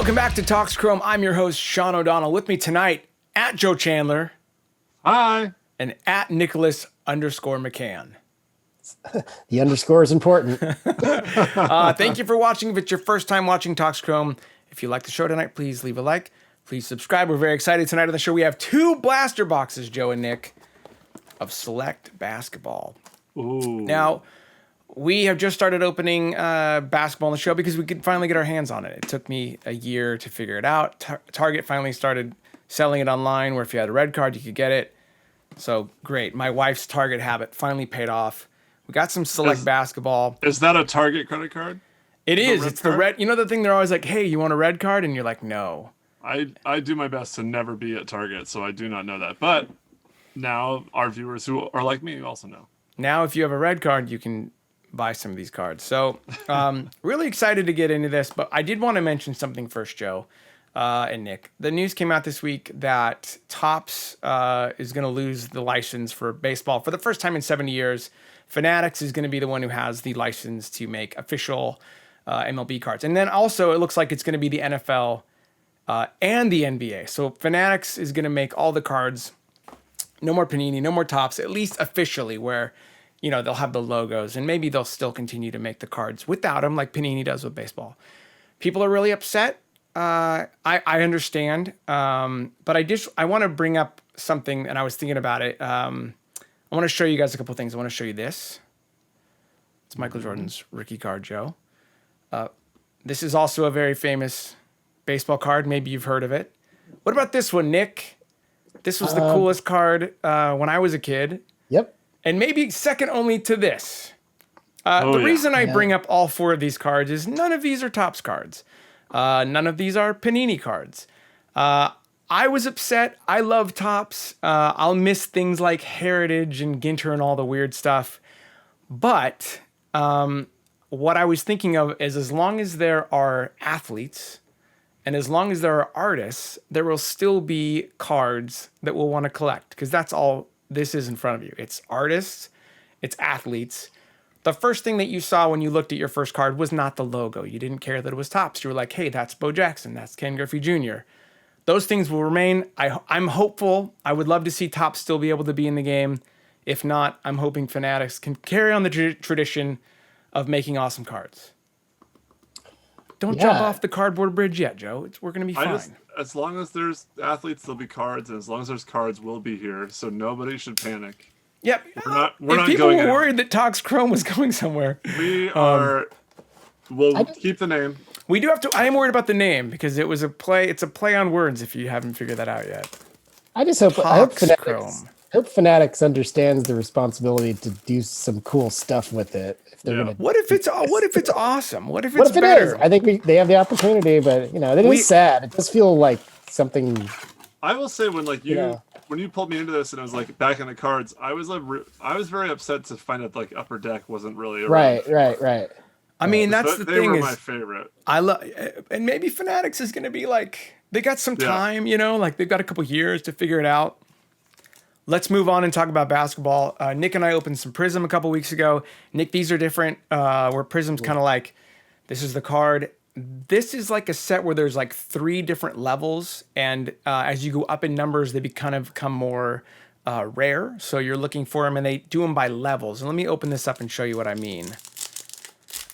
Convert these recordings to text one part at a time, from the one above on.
Welcome back to Talks Chrome. I'm your host, Sean O'Donnell. With me tonight, at Joe Chandler. Hi. And at Nicholas _McCann. The underscore is important. Thank you for watching. If it's your first time watching Talks Chrome, if you like the show tonight, please leave a like. Please subscribe. We're very excited tonight on the show. We have 2 blaster boxes, Joe and Nick, of select basketball. Ooh. Now, we have just started opening basketball on the show because we could finally get our hands on it. It took me a year to figure it out. Target finally started selling it online, where if you had a red card, you could get it. So great. My wife's Target habit finally paid off. We got some select basketball. Is that a Target credit card? It is. It's the red. You know the thing? They're always like, "Hey, you want a red card?" And you're like, "No." I do my best to never be at Target, so I do not know that. But now our viewers who are like me also know. Now, if you have a red card, you can buy some of these cards. So, really excited to get into this. But I did want to mention something first, Joe and Nick. The news came out this week that Topps is going to lose the license for baseball for the first time in 70 years. Fanatics is going to be the one who has the license to make official MLB cards. And then also, it looks like it's going to be the NFL and the NBA. So Fanatics is going to make all the cards. No more Panini, no more Topps, at least officially, where, you know, they'll have the logos, and maybe they'll still continue to make the cards without them, like Panini does with baseball. People are really upset. I understand. But I want to bring up something, and I was thinking about it. I want to show you guys a couple things. I want to show you this. It's Michael Jordan's rookie card, Joe. This is also a very famous baseball card. Maybe you've heard of it. What about this one, Nick? This was the coolest card when I was a kid. Yep. And maybe second only to this. The reason I bring up all 4 of these cards is none of these are Topps cards. None of these are Panini cards. I was upset. I love Topps. I'll miss things like Heritage and Ginter and all the weird stuff. But what I was thinking of is, as long as there are athletes and as long as there are artists, there will still be cards that we'll want to collect, because that's all this is in front of you. It's artists, it's athletes. The first thing that you saw when you looked at your first card was not the logo. You didn't care that it was Topps. You were like, hey, that's Bo Jackson, that's Ken Griffey Jr. Those things will remain. I'm hopeful. I would love to see Topps still be able to be in the game. If not, I'm hoping Fanatics can carry on the tradition of making awesome cards. Don't jump off the cardboard bridge yet, Joe. We're going to be fine. As long as there's athletes, there'll be cards, and as long as there's cards, we'll be here. So nobody should panic. Yep. We're not if people going were anywhere. worried that Talks Chrome was going somewhere. We are. We'll keep the name. We do have to. I am worried about the name because it was a play. It's a play on words. If you haven't figured that out yet. I just hope. I hope Talks Chrome. Fanatics understands the responsibility to do some cool stuff with it. If they're gonna. What if it's awesome? What if What it's if better? it is? I think they have the opportunity, but you know, it is sad. It does feel like something. I will say, when when you pulled me into this and I was like back in the cards, I was very upset to find out like Upper Deck wasn't really around. Right. I mean, that's the they thing. were is my favorite. I love, and maybe Fanatics is going to be like, they got some time, you know, like they've got a couple years to figure it out. Let's move on and talk about basketball. Nick and I opened some Prism a couple weeks ago. Nick, these are different. Where Prism's kind of like, this is the card. This is like a set where there's like 3 different levels, and as you go up in numbers, they become more rare. So you're looking for them, and they do them by levels. And let me open this up and show you what I mean.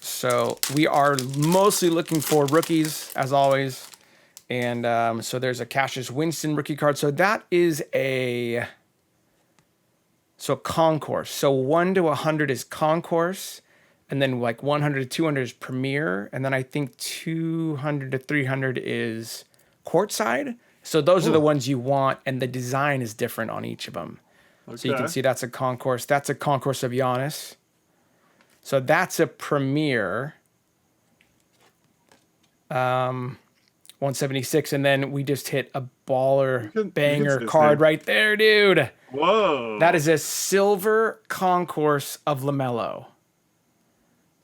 So we are mostly looking for rookies, as always. And so there's a Cassius Winston rookie card. So that is a concourse. So 1 to 100 is concourse. And then like 100 to 200 is premier. And then I think 200 to 300 is courtside. So those are the ones you want. And the design is different on each of them. Okay. So you can see that's a concourse. That's a concourse of Giannis. So that's a premier. 176. And then we just hit a baller banger card right there, dude. Whoa. That is a silver concourse of LaMelo.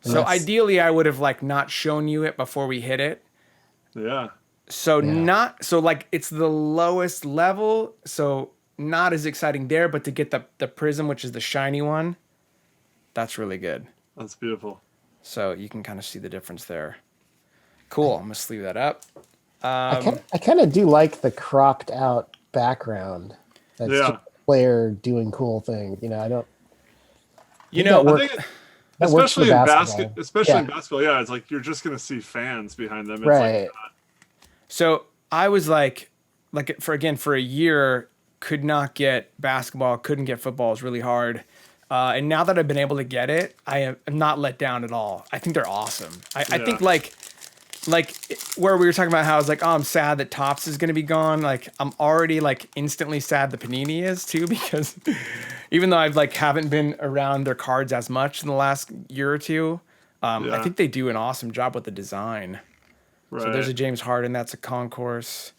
So ideally, I would have like not shown you it before we hit it. Yeah. So like it's the lowest level, so not as exciting there. But to get the Prism, which is the shiny one, that's really good. That's beautiful. So you can kind of see the difference there. Cool. I'm gonna sleeve that up. I kind of do like the cropped out background. That's just a player doing cool things. I don't. I think especially in basketball, yeah, it's like you're just gonna see fans behind them. It's right. So I was like for a year, could not get basketball, couldn't get football. It was really hard. And now that I've been able to get it, I am not let down at all. I think they're awesome. I think like where we were talking about how I was like, oh, I'm sad that Topps is going to be gone. Like I'm already like instantly sad the Panini is too, because even though I've like haven't been around their cards as much in the last year or two, I think they do an awesome job with the design. Right. So there's a James Harden. That's a concourse.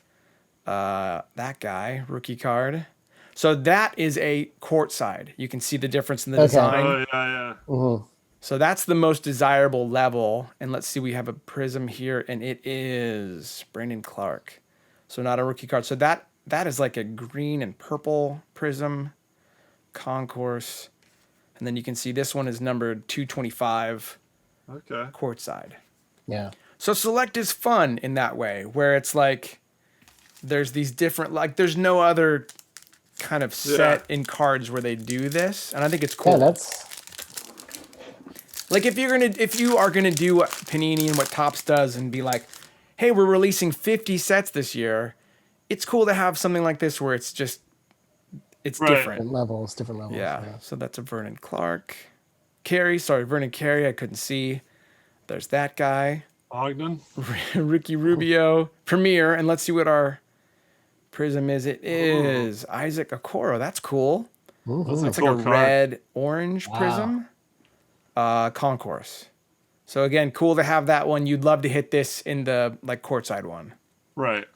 That guy, rookie card. So that is a courtside. You can see the difference in the design. Oh, yeah. Mm-hmm. So that's the most desirable level. And let's see, we have a prism here, and it is Brandon Clark. So not a rookie card. So that is like a green and purple prism concourse. And then you can see this one is numbered 225. Okay. Courtside. Yeah. So Select is fun in that way, where it's like there's these different, like there's no other kind of set in cards where they do this, and I think it's cool. Yeah, that's like if you are gonna do what Panini and what Topps does and be like, hey, we're releasing 50 sets this year, it's cool to have something like this where it's different. Different levels. Yeah. So that's a Vernon Carey, I couldn't see. There's that guy. Ogden. Ricky Rubio. Premier, and let's see what our prism is. It is Isaac Okoro. That's cool. That's like a red-orange prism. Concourse. So again, cool to have that one. You'd love to hit this in the like courtside one. Right.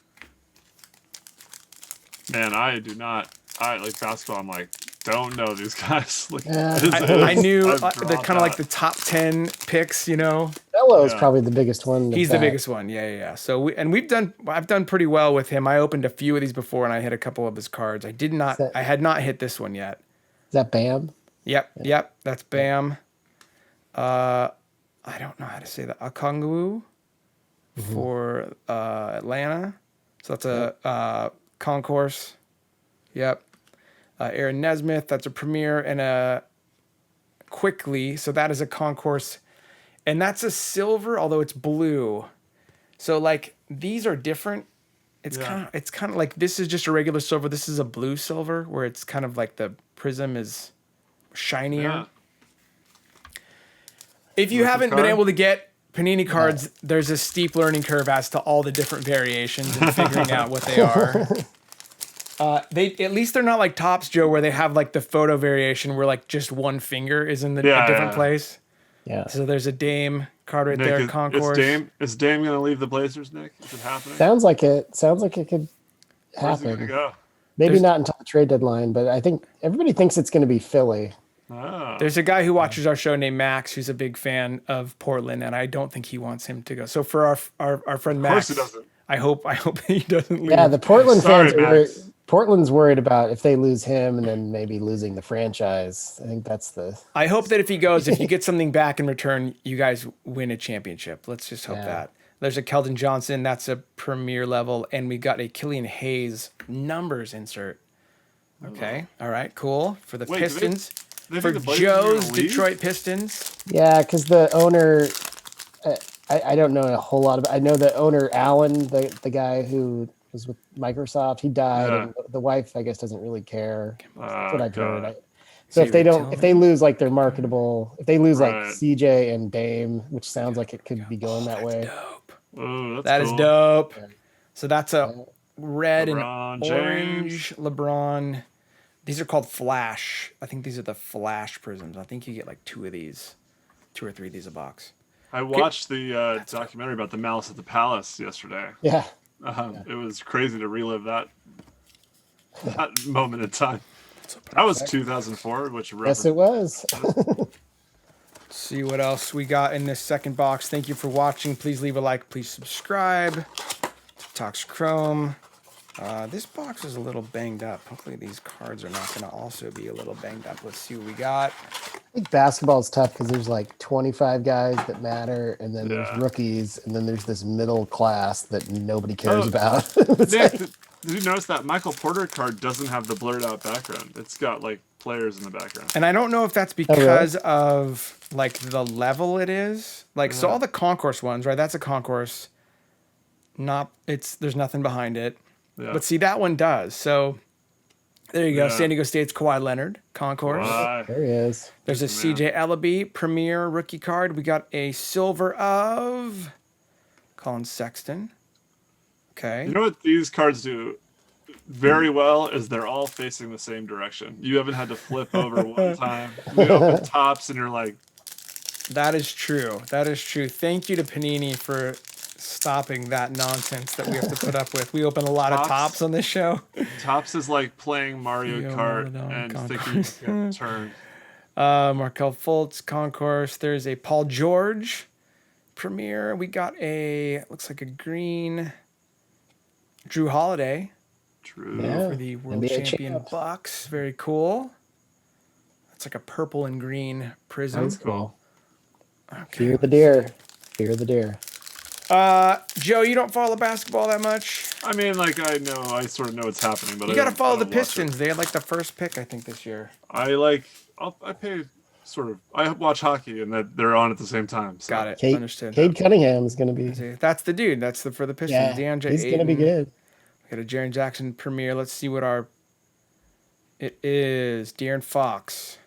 Man, I like basketball. I'm like, don't know these guys. Like, I knew the kind of like the top 10 picks, Bello is probably the biggest one. He's the biggest one. Yeah. So I've done pretty well with him. I opened a few of these before and I hit a couple of his cards. I had not hit this one yet. Is that Bam? Yep. That's Bam. I don't know how to say that. Okongwu for Atlanta. So that's a concourse. Yep. Aaron Nesmith, that's a Premier, and a Quickly, so that is a concourse, and that's a silver, although it's blue. So like these are different. It's kind of like this is just a regular silver. This is a blue silver, where it's kind of like the prism is shinier. Yeah. If you haven't been able to get Panini cards, there's a steep learning curve as to all the different variations and figuring out what they are. At least they're not like Topps, Joe, where they have like the photo variation where like just one finger is in a different place. Yeah. So there's a Dame card right there. Concourse. Is Dame gonna leave the Blazers, Nick? Is it happening? Sounds like it could happen. Where's he gonna go? Maybe not until the trade deadline, but I think everybody thinks it's gonna be Philly. Oh. There's a guy who watches our show named Max, who's a big fan of Portland, and I don't think he wants him to go. So for our friend Max, of course he doesn't. I hope he doesn't leave. Yeah, the Portland fans Portland's worried about if they lose him and then maybe losing the franchise. I think that's the. I hope that if he goes, if you get something back in return, you guys win a championship. Let's just hope that. There's a Keldon Johnson. That's a Premier level. And we got a Killian Hayes numbers insert. Okay. All right. Cool. For the Pistons. For Joe's Detroit Pistons. Yeah, because the owner, I don't know a whole lot about. I know the owner, Allen, the guy who was with Microsoft, he died, and the wife, I guess, doesn't really care. That's what I've heard. So if they lose like their marketable, if they lose like CJ and Dame, which sounds like it could be going that way. Dope. Ooh, that cool. is dope. Yeah. So that's a red LeBron and orange James. LeBron. These are called Flash. I think these are the Flash prisms. I think you get like 2 or 3 of these a box. I watched the documentary about the Malice at the Palace yesterday. Yeah. It was crazy to relive that moment in time. That was 2004, which yes, it was. See what else we got in this second box. Thank you for watching. Please leave a like. Please subscribe to Talks Chrome. This box is a little banged up. Hopefully these cards are not going to also be a little banged up. Let's see what we got. think basketball is tough because there's like 25 guys that matter, and then there's rookies, and then there's this middle class that nobody cares about. Nick, did you notice that Michael Porter card doesn't have the blurred out background? It's got like players in the background. And I don't know if that's because of like the level it is. Like so all the concourse ones, right? That's a concourse. There's nothing behind it. Yeah. But see, that one does. So there you go. San Diego State's Kawhi Leonard, concourse. There he is. There's a CJ Ellaby Premier rookie card. We got a silver of Colin Sexton. Okay. You know what these cards do very well is they're all facing the same direction. You haven't had to flip over one time. You open tops and you're like... That is true. That is true. Thank you to Panini for stopping that nonsense that we have to put up with. We open a lot of tops on this show. Tops is like playing Mario Kart and thinking you can turn. Markelle Fultz, concourse. There's a Paul George Premier. We got looks like a green Drew Holiday. True. For the world champion Bucks. Very cool. That's like a purple and green prism. That's cool. Okay. Fear the deer. Fear the deer. Joe, you don't follow basketball that much? I mean, like, I sort of know what's happening, but you got to follow the Pistons. They had like the first pick, I think, this year. I watch hockey and that they're on at the same time. So. Got it. Understood. Cade Cunningham is going to be. That's the dude. That's for the Pistons. Yeah, DeAndre he's going to be good. We got a Jaren Jackson Premier. Let's see what it is. De'Aaron Fox.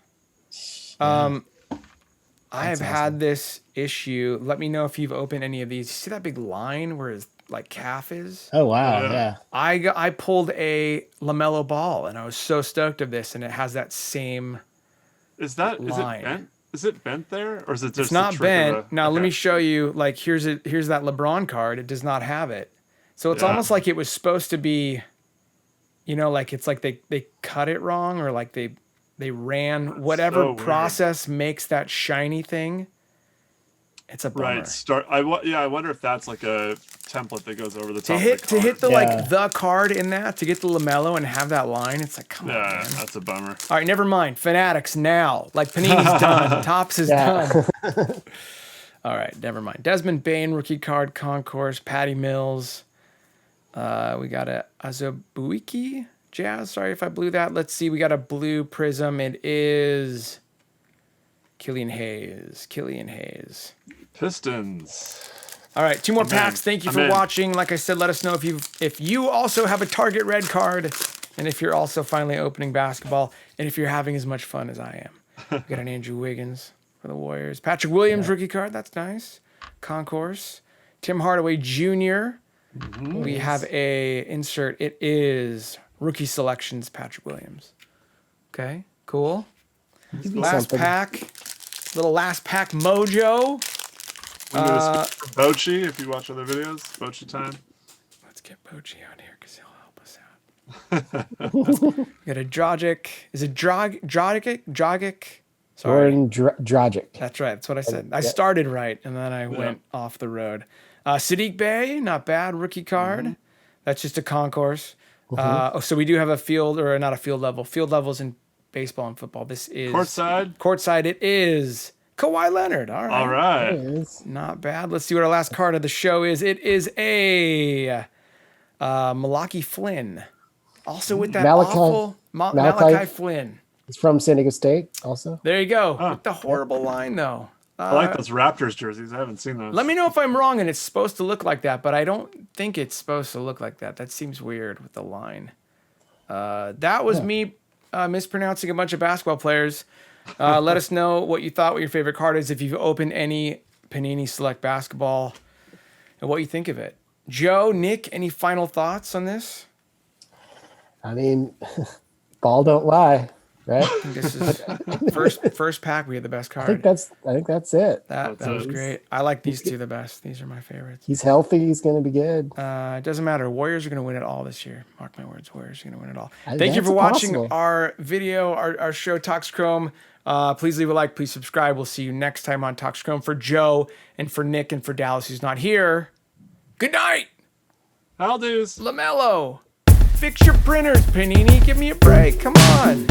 I have had this issue. Let me know if you've opened any of these. You see that big line where his like calf is? Oh wow, yeah. I pulled a LaMelo Ball and I was so stoked of this, and it has that same. Is it bent? Is it bent there, or is it just? It's not bent. Now let me show you. Like here's that LeBron card. It does not have it, so it's almost like it was supposed to be. You know, like it's like they cut it wrong, or like they ran whatever process makes that shiny thing. It's a bummer. Right. I wonder if that's like a template that goes over the top. To hit the card in that, to get the LaMelo and have that line, it's like, come on, man. That's a bummer. All right, never mind. Fanatics now. Like Panini's done. Topps is done. All right, never mind. Desmond Bain rookie card concourse. Patty Mills. We got a Azubuike Jazz. Sorry if I blew that. Let's see. We got a blue prism. It is Killian Hayes. Pistons. All right, 2 more packs. Thank you for watching. Like I said, let us know if you also have a Target red card, and if you're also finally opening basketball, and if you're having as much fun as I am. We got an Andrew Wiggins for the Warriors. Patrick Williams rookie card. That's nice. Concourse. Tim Hardaway Jr. Mm-hmm. We have a insert. It is Rookie Selections Patrick Williams. Okay, cool. Last pack. Little last pack mojo. Bochy, if you watch other videos. Bochy time. Let's get Bochy out here because he'll help us out. We got a Dragic. Is it Dragic? Sorry. Dragic. That's right. That's what I said. I started right, and then I went off the road. Sadiq Bey, not bad. Rookie card. Mm-hmm. That's just a concourse. Mm-hmm. So we do have a field, or not a field level. Field levels in baseball and football. This is courtside. It is Kawhi Leonard. All right. Not bad. Let's see what our last card of the show is. It is a Malaki Flynn. Also with that Malachi Flynn. It's from San Diego State also. There you go. With the horrible line, though. I like those Raptors jerseys. I haven't seen those. Let me know if I'm wrong and it's supposed to look like that, but I don't think it's supposed to look like that. That seems weird with the line. That was me mispronouncing a bunch of basketball players. Let us know what you thought, what your favorite card is, if you've opened any Panini Select Basketball, and what you think of it. Joe, Nick, any final thoughts on this? I mean, ball don't lie. Right. I think this is first pack. We had the best card. I think that's it. That was great. I like these two the best. These are my favorites. He's healthy. He's going to be good. It doesn't matter. Warriors are going to win it all this year. Mark my words. Warriors are going to win it all. Thank you for watching our video, our show, Talks Chrome. Please leave a like. Please subscribe. We'll see you next time on Talks Chrome. For Joe and for Nick and for Dallas, who's not here. Good night. How'll do's. LaMelo. Fix your printers, Panini. Give me a break. Come on.